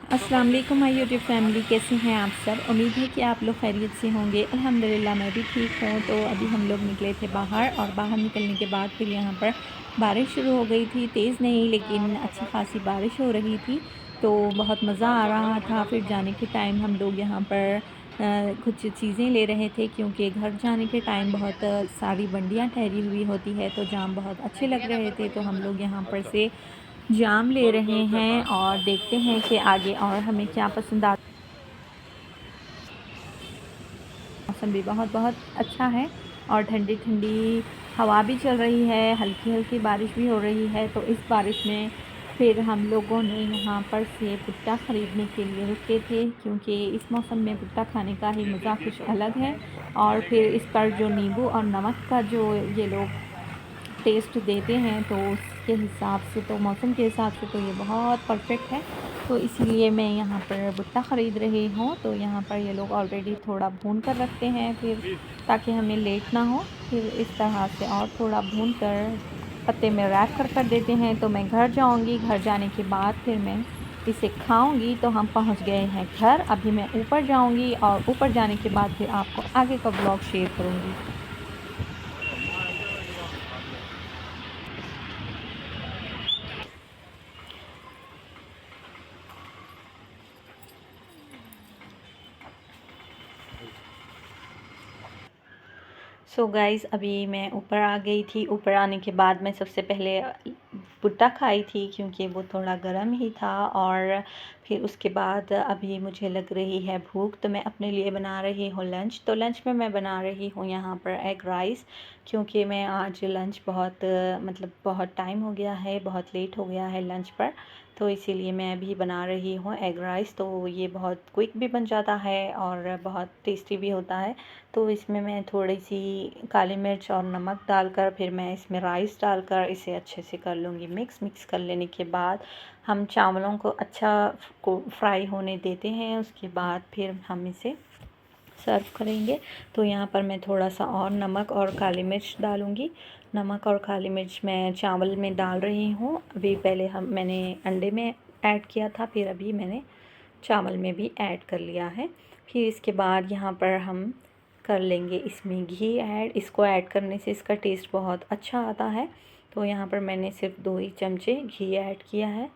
अस्सलाम वालेकुम my YouTube family, कैसे हैं आप सब। उम्मीद है कि आप लोग खैरियत से होंगे। अल्हम्दुलिल्लाह मैं भी ठीक हूँ। तो अभी हम लोग निकले थे बाहर, और बाहर निकलने के बाद फिर यहाँ पर बारिश शुरू हो गई थी। तेज़ नहीं, लेकिन अच्छी खासी बारिश हो रही थी। तो बहुत मज़ा आ रहा था। फिर जाने के टाइम हम लोग यहाँ पर कुछ चीज़ें ले रहे थे, क्योंकि घर जाने के टाइम बहुत सारी बंडियाँ ठहरी हुई होती है, तो जाम बहुत अच्छे लग रहे थे। तो हम लोग यहाँ पर से जाम ले रहे हैं, और देखते हैं कि आगे और हमें क्या पसंद आता। मौसम भी बहुत बहुत अच्छा है, और ठंडी ठंडी हवा भी चल रही है, हल्की हल्की बारिश भी हो रही है। तो इस बारिश में फिर हम लोगों ने यहाँ पर से भुट्टा ख़रीदने के लिए रुके थे, क्योंकि इस मौसम में भुट्टा खाने का ही मज़ा कुछ अलग है। और फिर इस पर जो नींबू और नमक का जो ये लोग टेस्ट देते हैं, तो उसके हिसाब से, तो मौसम के हिसाब से तो ये बहुत परफेक्ट है। तो इसीलिए मैं यहाँ पर भुट्टा ख़रीद रही हूँ। तो यहाँ पर ये लोग ऑलरेडी थोड़ा भून कर रखते हैं, फिर ताकि हमें लेट ना हो। फिर इस तरह से और थोड़ा भून कर पत्ते में रैप कर देते हैं। तो मैं घर जाऊँगी, घर जाने के बाद फिर मैं इसे खाऊंगी। तो हम पहुंच गए हैं घर। अभी मैं ऊपर जाऊंगी, और ऊपर जाने के बाद फिर आपको आगे का ब्लॉग शेयर करूंगी। सो गाइज़, अभी मैं ऊपर आ गई थी। ऊपर आने के बाद मैं सबसे पहले भुट्टा खाई थी, क्योंकि वो थोड़ा गर्म ही था। और फिर उसके बाद अभी मुझे लग रही है भूख, तो मैं अपने लिए बना रही हूँ लंच। तो लंच में मैं बना रही हूँ यहाँ पर एग राइस, क्योंकि मैं आज लंच बहुत मतलब बहुत टाइम हो गया है, बहुत लेट हो गया है लंच पर। तो इसीलिए मैं अभी बना रही हूँ एग राइस। तो ये बहुत क्विक भी बन जाता है और बहुत टेस्टी भी होता है। तो इसमें मैं थोड़ी सी काली मिर्च और नमक डालकर, फिर मैं इसमें राइस डालकर इसे अच्छे से कर लूँगी मिक्स कर लेने के बाद हम चावलों को अच्छा को फ्राई होने देते हैं। उसके बाद फिर हम इसे सर्व करेंगे। तो यहाँ पर मैं थोड़ा सा और नमक और काली मिर्च डालूँगी। नमक और काली मिर्च मैं चावल में डाल रही हूँ। अभी पहले मैंने अंडे में ऐड किया था, फिर अभी मैंने चावल में भी ऐड कर लिया है। फिर इसके बाद यहाँ पर हम कर लेंगे इसमें घी ऐड। इसको ऐड करने से इसका टेस्ट बहुत अच्छा आता है। तो यहाँ पर मैंने सिर्फ 2 ही चमचे घी ऐड किया है।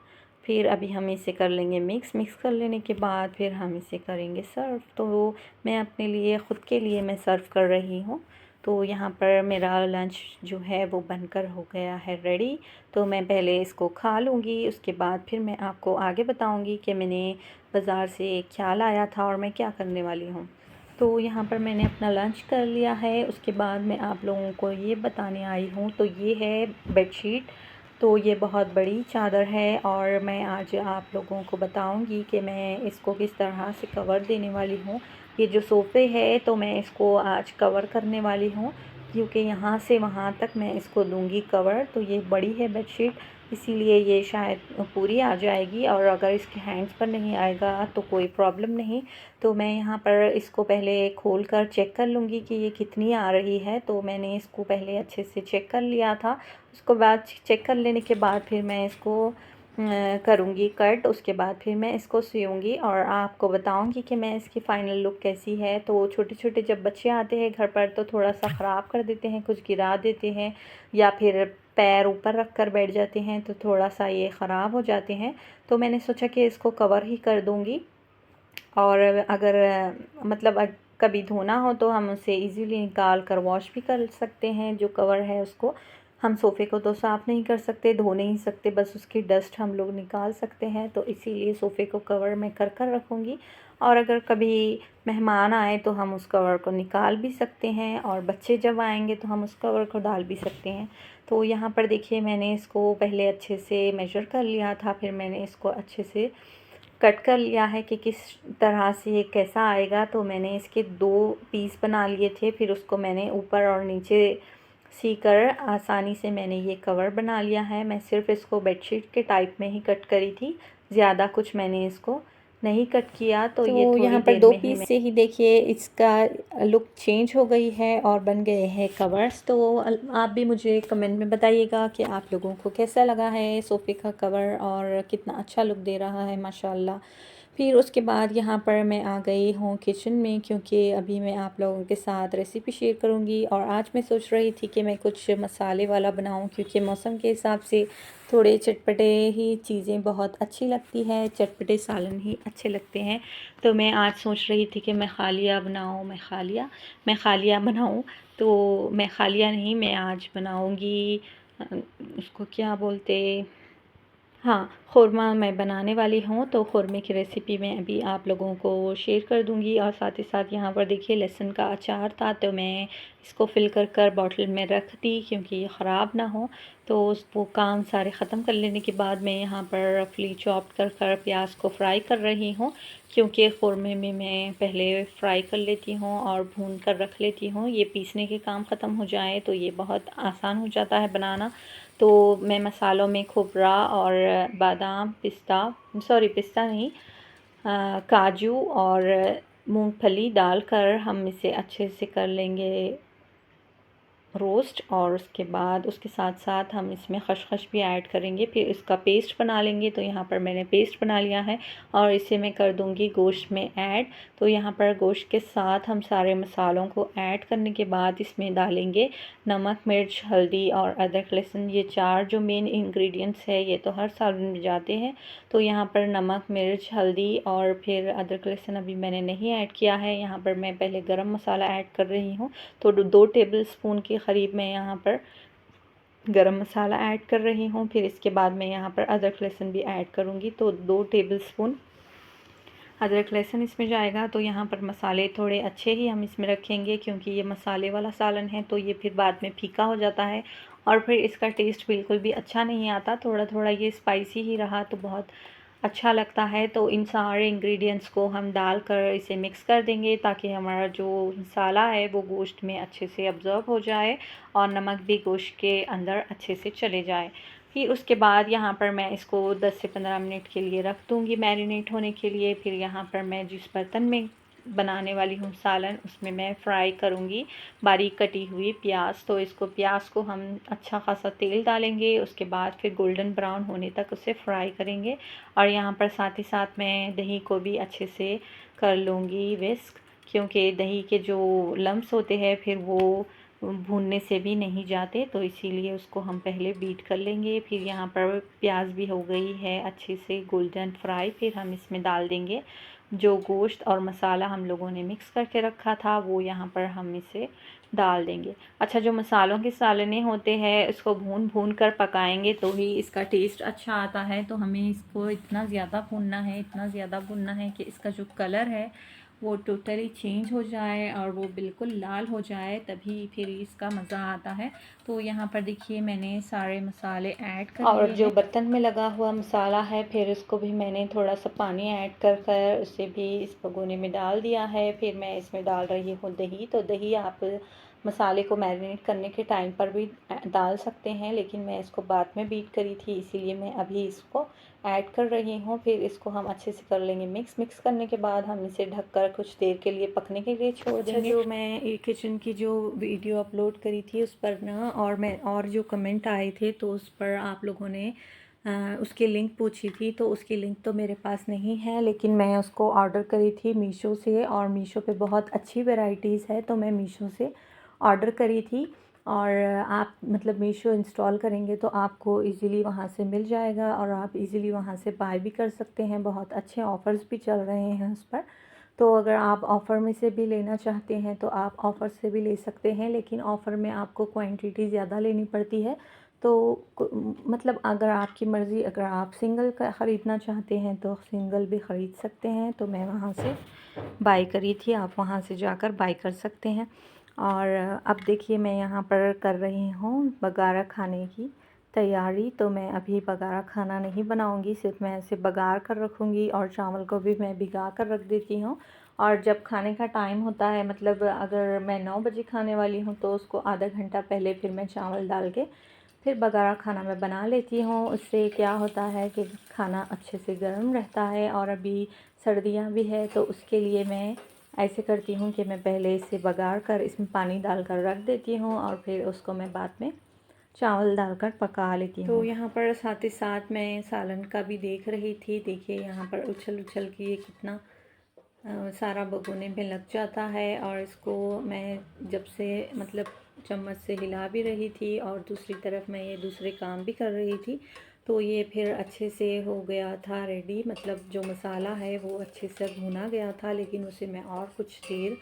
फिर अभी हम इसे कर लेंगे मिक्स कर लेने के बाद फिर हम इसे करेंगे सर्व। तो मैं अपने लिए, ख़ुद के लिए मैं सर्व कर रही हूँ। तो यहाँ पर मेरा लंच जो है वो बनकर हो गया है रेडी। तो मैं पहले इसको खा लूँगी, उसके बाद फिर मैं आपको आगे बताऊँगी कि मैंने बाज़ार से क्या लाया था और मैं क्या करने वाली हूँ। तो यहाँ पर मैंने अपना लंच कर लिया है। उसके बाद मैं आप लोगों को ये बताने आई हूँ। तो ये है बेडशीट। तो ये बहुत बड़ी चादर है, और मैं आज आप लोगों को बताऊंगी कि मैं इसको किस तरह से कवर देने वाली हूँ। ये जो सोफ़े है, तो मैं इसको आज कवर करने वाली हूँ, क्योंकि यहाँ से वहाँ तक मैं इसको दूंगी कवर। तो ये बड़ी है बेडशीट, इसीलिए ये शायद पूरी आ जाएगी, और अगर इसके हैंड्स पर नहीं आएगा तो कोई प्रॉब्लम नहीं। तो मैं यहाँ पर इसको पहले खोल कर चेक कर लूँगी कि ये कितनी आ रही है। तो मैंने इसको पहले अच्छे से चेक कर लिया था। उसको बाद चेक कर लेने के बाद फिर मैं इसको करूँगी कट। उसके बाद फिर मैं इसको सियूँगी और आपको बताऊँगी कि मैं इसकी फ़ाइनल लुक कैसी है। तो छोटे छोटे जब बच्चे आते हैं घर पर, तो थोड़ा सा ख़राब कर देते हैं, कुछ गिरा देते हैं, या फिर पैर ऊपर रख कर बैठ जाते हैं, तो थोड़ा सा ये ख़राब हो जाते हैं। तो मैंने सोचा कि इसको कवर ही कर दूँगी। और अगर मतलब कभी धोना हो तो हम उसे इजीली निकाल कर वॉश भी कर सकते हैं। जो कवर है उसको, हम सोफ़े को तो साफ़ नहीं कर सकते, धो नहीं सकते, बस उसकी डस्ट हम लोग निकाल सकते हैं। तो इसीलिए सोफ़े को कवर में कर रखूँगी। और अगर कभी मेहमान आए तो हम उस कवर को निकाल भी सकते हैं, और बच्चे जब आएंगे तो हम उस कवर को डाल भी सकते हैं। तो यहाँ पर देखिए, मैंने इसको पहले अच्छे से मेजर कर लिया था, फिर मैंने इसको अच्छे से कट कर लिया है कि किस तरह से ये कैसा आएगा। तो मैंने इसके 2 पीस बना लिए थे, फिर उसको मैंने ऊपर और नीचे सीकर आसानी से मैंने ये कवर बना लिया है। मैं सिर्फ इसको बेडशीट के टाइप में ही कट करी थी, ज़्यादा कुछ मैंने इसको नहीं कट किया तो ये तो थोड़ी यहाँ पर देर 2 में ही पीस से ही देखिए इसका लुक चेंज हो गई है और बन गए हैं कवर्स। तो आप भी मुझे कमेंट में बताइएगा कि आप लोगों को कैसा लगा है सोफ़े का कवर और कितना अच्छा लुक दे रहा है माशाल्लाह। फिर उसके बाद यहाँ पर मैं आ गई हूँ किचन में, क्योंकि अभी मैं आप लोगों के साथ रेसिपी शेयर करूँगी। और आज मैं सोच रही थी कि मैं कुछ मसाले वाला बनाऊँ, क्योंकि मौसम के हिसाब से थोड़े चटपटे ही चीज़ें बहुत अच्छी लगती है, चटपटे सालन ही अच्छे लगते हैं। तो मैं आज सोच रही थी कि मैं खालिया बनाऊँ। तो मैं खालिया नहीं, मैं आज बनाऊँगी उसको क्या बोलते, हाँ, ख़ुरमा मैं बनाने वाली हूँ। तो ख़ुरमे की रेसिपी मैं अभी आप लोगों को शेयर कर दूँगी। और साथ ही साथ यहाँ पर देखिए लहसुन का अचार था, तो मैं इसको फ़िल कर बॉटल में रख दी क्योंकि ये ख़राब ना हो। तो वो काम सारे ख़त्म कर लेने के बाद मैं यहाँ पर रफली चॉप कर प्याज को फ्राई कर रही हूँ, क्योंकि ख़ुरमे में मैं पहले फ्राई कर लेती हूँ और भून कर रख लेती हूँ। ये पीसने के काम ख़त्म हो जाए तो ये बहुत आसान हो जाता है बनाना। तो मैं मसालों में खोपरा और बादाम, पिस्ता नहीं, काजू और मूंगफली डालकर हम इसे अच्छे से कर लेंगे रोस्ट। और उसके बाद उसके साथ साथ हम इसमें खसखस भी ऐड करेंगे, फिर इसका पेस्ट बना लेंगे। तो यहाँ पर मैंने पेस्ट बना लिया है और इसे मैं कर दूँगी गोश्त में ऐड। तो यहाँ पर गोश्त के साथ हम सारे मसालों को ऐड करने के बाद इसमें डालेंगे नमक, मिर्च, हल्दी और अदरक लहसुन। ये 4 जो मेन इंग्रेडिएंट्स है ये तो हर सालन में जाते हैं। तो यहाँ पर नमक, मिर्च, हल्दी और फिर अदरक लहसुन अभी मैंने नहीं ऐड किया है। यहाँ पर मैं पहले गरम मसाला ऐड कर रही हूँ। तो 2 टेबल स्पून के करीब मैं यहाँ पर गरम मसाला ऐड कर रही हूँ। फिर इसके बाद मैं यहाँ पर अदरक लहसुन भी ऐड करूँगी। तो 2 टेबल स्पून अदरक लहसुन इसमें जाएगा। तो यहाँ पर मसाले थोड़े अच्छे ही हम इसमें रखेंगे, क्योंकि ये मसाले वाला सालन है तो ये फिर बाद में फीका हो जाता है और फिर इसका टेस्ट बिल्कुल भी अच्छा नहीं आता। थोड़ा थोड़ा ये स्पाइसी ही रहा तो बहुत अच्छा लगता है। तो इन सारे इंग्रेडिएंट्स को हम डालकर इसे मिक्स कर देंगे, ताकि हमारा जो मसाला है वो गोश्त में अच्छे से अब्ज़ॉर्ब हो जाए और नमक भी गोश्त के अंदर अच्छे से चले जाए। फिर उसके बाद यहाँ पर मैं इसको 10 से 15 मिनट के लिए रख दूँगी मैरिनेट होने के लिए। फिर यहाँ पर मैं जिस बर्तन में बनाने वाली हूँ सालन, उसमें मैं फ्राई करूँगी बारीक कटी हुई प्याज। तो इसको प्याज को हम अच्छा खासा तेल डालेंगे, उसके बाद फिर गोल्डन ब्राउन होने तक उसे फ्राई करेंगे। और यहाँ पर साथ ही साथ मैं दही को भी अच्छे से कर लूँगी विस्क, क्योंकि दही के जो लम्स होते हैं फिर वो भूनने से भी नहीं जाते, तो इसीलिए उसको हम पहले बीट कर लेंगे। फिर यहाँ पर प्याज भी हो गई है अच्छे से गोल्डन फ्राई। फिर हम इसमें डाल देंगे जो गोश्त और मसाला हम लोगों ने मिक्स करके रखा था, वो यहाँ पर हम इसे डाल देंगे। अच्छा, जो मसालों के सालने होते हैं इसको भून भून कर पकाएंगे तो ही इसका टेस्ट अच्छा आता है। तो हमें इसको इतना ज़्यादा भूनना है कि इसका जो कलर है वो टोटली चेंज हो जाए और वो बिल्कुल लाल हो जाए, तभी फिर इसका मज़ा आता है। तो यहाँ पर देखिए मैंने सारे मसाले ऐड कर लिए और जो बर्तन में लगा हुआ मसाला है फिर इसको भी मैंने थोड़ा सा पानी ऐड कर उसे भी इस भगोने में डाल दिया है। फिर मैं इसमें डाल रही हूँ दही। तो दही आप मसाले को मैरिनेट करने के टाइम पर भी डाल सकते हैं, लेकिन मैं इसको बाद में बीट करी थी इसीलिए मैं अभी इसको ऐड कर रही हूँ। फिर इसको हम अच्छे से कर लेंगे मिक्स करने के बाद हम इसे ढककर कुछ देर के लिए पकने के लिए छोड़ देंगे। जो मैं किचन की जो वीडियो अपलोड करी थी उस पर ना और जो कमेंट आए थे तो उस पर आप लोगों ने उसकी लिंक पूछी थी, तो उसकी लिंक तो मेरे पास नहीं है, लेकिन मैं उसको ऑर्डर करी थी मीशो से और मीशो पे बहुत अच्छी वैरायटीज़ है तो मैं मीशो से ऑर्डर करी थी। और आप मतलब मीशो इंस्टॉल करेंगे तो आपको इजीली वहाँ से मिल जाएगा और आप इजीली वहाँ से बाय भी कर सकते हैं। बहुत अच्छे ऑफ़र्स भी चल रहे हैं उस पर। तो अगर आप ऑफ़र में से भी लेना चाहते हैं तो आप ऑफ़र से भी ले सकते हैं, लेकिन ऑफ़र में आपको क्वांटिटी ज़्यादा लेनी पड़ती है। तो मतलब अगर आपकी मर्ज़ी, अगर आप सिंगल का ख़रीदना चाहते हैं तो सिंगल भी ख़रीद सकते हैं। तो मैं वहाँ से बाय करी थी, आप वहाँ से जाकर बाय कर सकते हैं। और अब देखिए मैं यहाँ पर कर रही हूँ बघारा खाने की तैयारी। तो मैं अभी बघारा खाना नहीं बनाऊँगी, सिर्फ मैं ऐसे बघार कर रखूँगी और चावल को भी मैं भिगा कर रख देती हूँ। और जब खाने का टाइम होता है, मतलब अगर मैं 9 बजे खाने वाली हूँ तो उसको आधा घंटा पहले फिर मैं चावल डाल के फिर बघारा खाना मैं बना लेती हूँ। उससे क्या होता है कि खाना अच्छे से गर्म रहता है, और अभी सर्दियाँ भी है तो उसके लिए मैं ऐसे करती हूँ कि मैं पहले इसे बघार कर इसमें पानी डालकर रख देती हूँ, और फिर उसको मैं बाद में चावल डालकर पका लेती हूँ। तो यहाँ पर साथ ही साथ मैं सालन का भी देख रही थी। देखिए यहाँ पर उछल उछल के ये कितना सारा भगोने में लग जाता है, और इसको मैं जब से मतलब चम्मच से हिला भी रही थी और दूसरी तरफ मैं ये दूसरे काम भी कर रही थी, तो ये फिर अच्छे से हो गया था रेडी। मतलब जो मसाला है वो अच्छे से भुना गया था, लेकिन उसे मैं और कुछ देर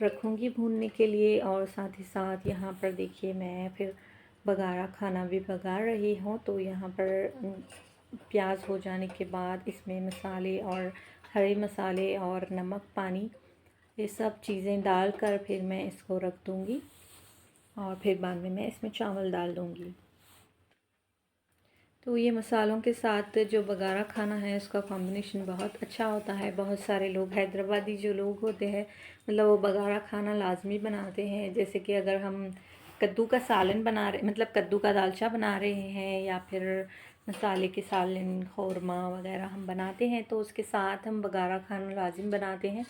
रखूँगी भूनने के लिए। और साथ ही साथ यहाँ पर देखिए मैं फिर बघारा खाना भी बघार रही हूँ। तो यहाँ पर प्याज हो जाने के बाद इसमें मसाले और हरे मसाले और नमक, पानी, ये सब चीज़ें डालकर फिर मैं इसको रख दूँगी, और फिर बाद में मैं इसमें चावल डाल दूँगी। तो ये मसालों के साथ जो बघारा खाना है उसका कॉम्बिनेशन बहुत अच्छा होता है। बहुत सारे लोग हैदराबादी जो लोग होते हैं मतलब वो बघारा खाना लाजमी बनाते हैं। जैसे कि अगर हम कद्दू का सालन बना रहे मतलब कद्दू का दालचा बना रहे हैं, या फिर मसाले के सालन खौरमा वगैरह हम बनाते हैं तो उसके साथ हम बघारा खाना लाजिम बनाते हैं।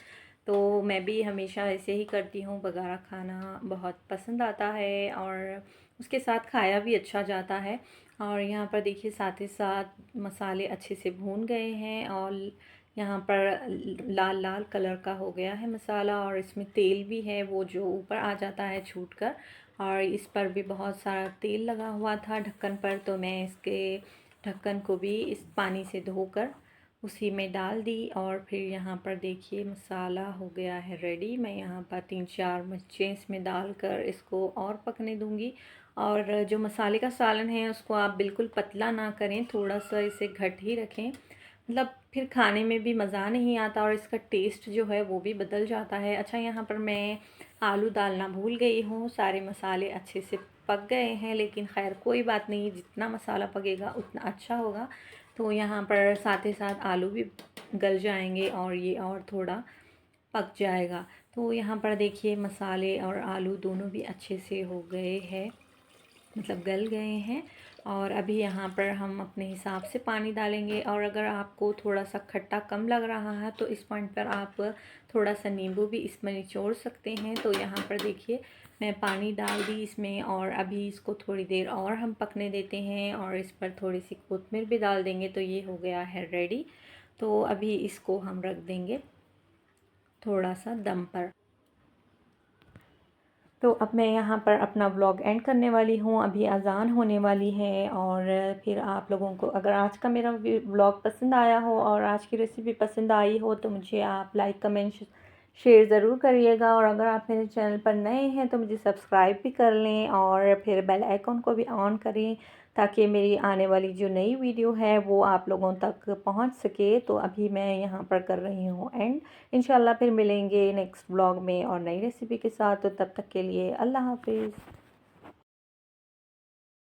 तो मैं भी हमेशा ऐसे ही करती हूँ। बघारा खाना बहुत पसंद आता है और उसके साथ खाया भी अच्छा जाता है। और यहाँ पर देखिए साथ ही साथ मसाले अच्छे से भून गए हैं, और यहाँ पर लाल लाल कलर का हो गया है मसाला, और इसमें तेल भी है वो जो ऊपर आ जाता है छूटकर। और इस पर भी बहुत सारा तेल लगा हुआ था ढक्कन पर, तो मैं इसके ढक्कन को भी इस पानी से धोकर उसी में डाल दी। और फिर यहाँ पर देखिए मसाला हो गया है रेडी। मैं यहाँ पर 3-4 मिर्चें इसमें डालकर इसको और पकने दूँगी। और जो मसाले का सालन है उसको आप बिल्कुल पतला ना करें, थोड़ा सा इसे घट ही रखें, मतलब फिर खाने में भी मज़ा नहीं आता और इसका टेस्ट जो है वो भी बदल जाता है। अच्छा, यहाँ पर मैं आलू डालना भूल गई हूँ। सारे मसाले अच्छे से पक गए हैं, लेकिन खैर कोई बात नहीं, जितना मसाला पकेगा उतना अच्छा होगा। तो यहाँ पर साथ ही साथ आलू भी गल जाएंगे और ये और थोड़ा पक जाएगा। तो यहाँ पर देखिए मसाले और आलू दोनों भी अच्छे से हो गए हैं, मतलब गल गए हैं। और अभी यहाँ पर हम अपने हिसाब से पानी डालेंगे, और अगर आपको थोड़ा सा खट्टा कम लग रहा है तो इस पॉइंट पर आप थोड़ा सा नींबू भी इसमें निचोड़ सकते हैं। तो यहाँ पर देखिए मैं पानी डाल दी इसमें, और अभी इसको थोड़ी देर और हम पकने देते हैं, और इस पर थोड़ी सी कोतमीर भी डाल देंगे। तो ये हो गया है रेडी। तो अभी इसको हम रख देंगे थोड़ा सा दम पर। तो अब मैं यहाँ पर अपना व्लॉग एंड करने वाली हूँ। अभी अज़ान होने वाली है, और फिर आप लोगों को अगर आज का मेरा व्लॉग पसंद आया हो और आज की रेसिपी पसंद आई हो तो मुझे आप लाइक, कमेंट, शेयर ज़रूर करिएगा। और अगर आप मेरे चैनल पर नए हैं तो मुझे सब्सक्राइब भी कर लें, और फिर बेल आइकॉन को भी ऑन करें ताकि मेरी आने वाली जो नई वीडियो है वो आप लोगों तक पहुंच सके। तो अभी मैं यहाँ पर कर रही हूँ एंड। इंशाल्लाह फिर मिलेंगे नेक्स्ट व्लॉग में और नई रेसिपी के साथ। तो तब तक के लिए अल्लाह हाफिज़।